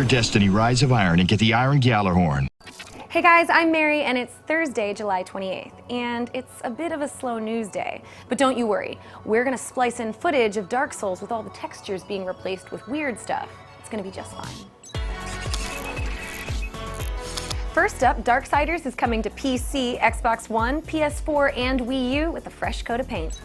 Destiny Rise of Iron and get the Iron Gjallarhorn. Hey guys, I'm Mary and it's Thursday, July 28th, and it's a bit of a slow news day. But don't you worry, we're gonna splice in footage of Dark Souls with all the textures being replaced with weird stuff. It's gonna be just fine. First up, Darksiders is coming to PC, Xbox One, PS4, and Wii U with a fresh coat of paint.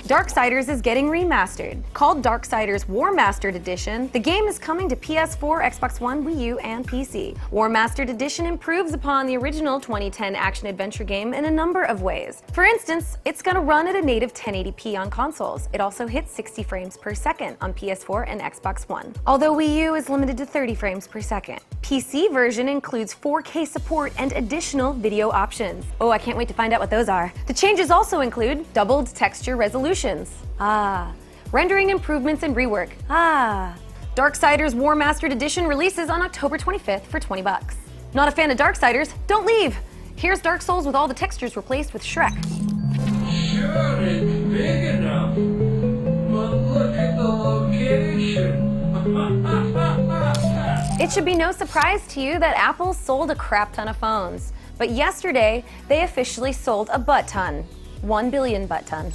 Darksiders is getting remastered. Called Darksiders War Mastered Edition, the game is coming to PS4, Xbox One, Wii U, and PC. War Mastered Edition improves upon the original 2010 action-adventure game in a number of ways. For instance, it's gonna run at a native 1080p on consoles. It also hits 60 frames per second on PS4 and Xbox One, although Wii U is limited to 30 frames per second. PC version includes 4K support and additional video options. Oh, I can't wait to find out what those are. The changes also include doubled texture resolutions. Rendering improvements and rework. Darksiders War Mastered Edition releases on October 25th for $20. Not a fan of Darksiders? Don't leave! Here's Dark Souls with all the textures replaced with Shrek. Sure, it's big enough, but look at the location. It should be no surprise to you that Apple sold a crap ton of phones. But yesterday, they officially sold a butt ton. 1 billion butt ton.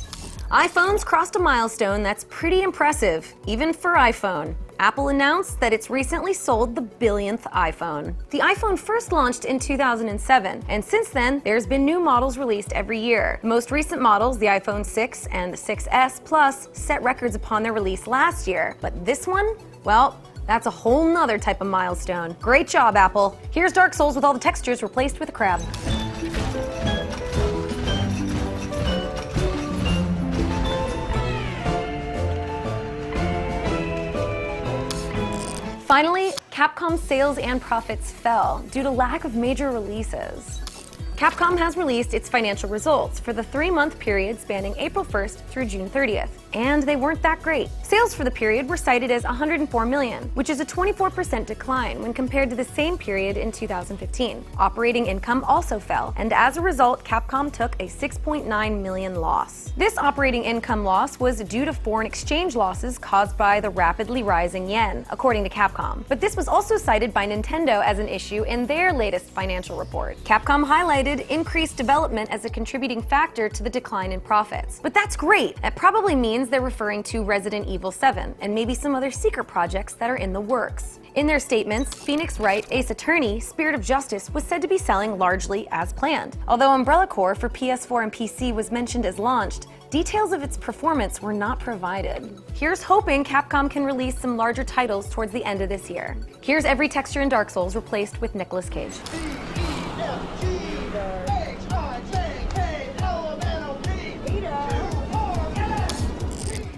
iPhones crossed a milestone that's pretty impressive, even for iPhone. Apple announced that it's recently sold the billionth iPhone. The iPhone first launched in 2007, and since then, there's been new models released every year. The most recent models, the iPhone 6 and the 6S Plus, set records upon their release last year. But this one? Well, that's a whole nother type of milestone. Great job, Apple. Here's Dark Souls with all the textures replaced with a crab. Finally, Capcom's sales and profits fell due to lack of major releases. Capcom has released its financial results for the 3-month period spanning April 1st through June 30th, and they weren't that great. Sales for the period were cited as $104 million, which is a 24% decline when compared to the same period in 2015. Operating income also fell, and as a result, Capcom took a $6.9 million loss. This operating income loss was due to foreign exchange losses caused by the rapidly rising yen, according to Capcom. But this was also cited by Nintendo as an issue in their latest financial report. Capcom highlighted increased development as a contributing factor to the decline in profits. But that's great. That probably means they're referring to Resident Evil 7 and maybe some other secret projects that are in the works. In their statements, Phoenix Wright Ace Attorney: Spirit of Justice was said to be selling largely as planned. Although Umbrella Corps for PS4 and PC was mentioned as launched, details of its performance were not provided. Here's hoping Capcom can release some larger titles towards the end of this year. Here's every texture in Dark Souls replaced with Nicolas Cage.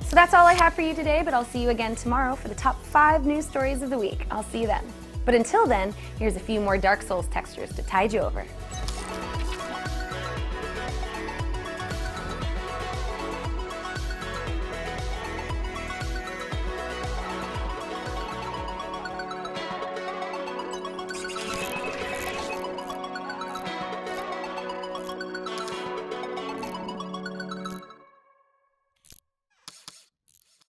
So that's all I have for you today, but I'll see you again tomorrow for the top 5 news stories of the week. I'll see you then. But until then, here's a few more Dark Souls textures to tide you over.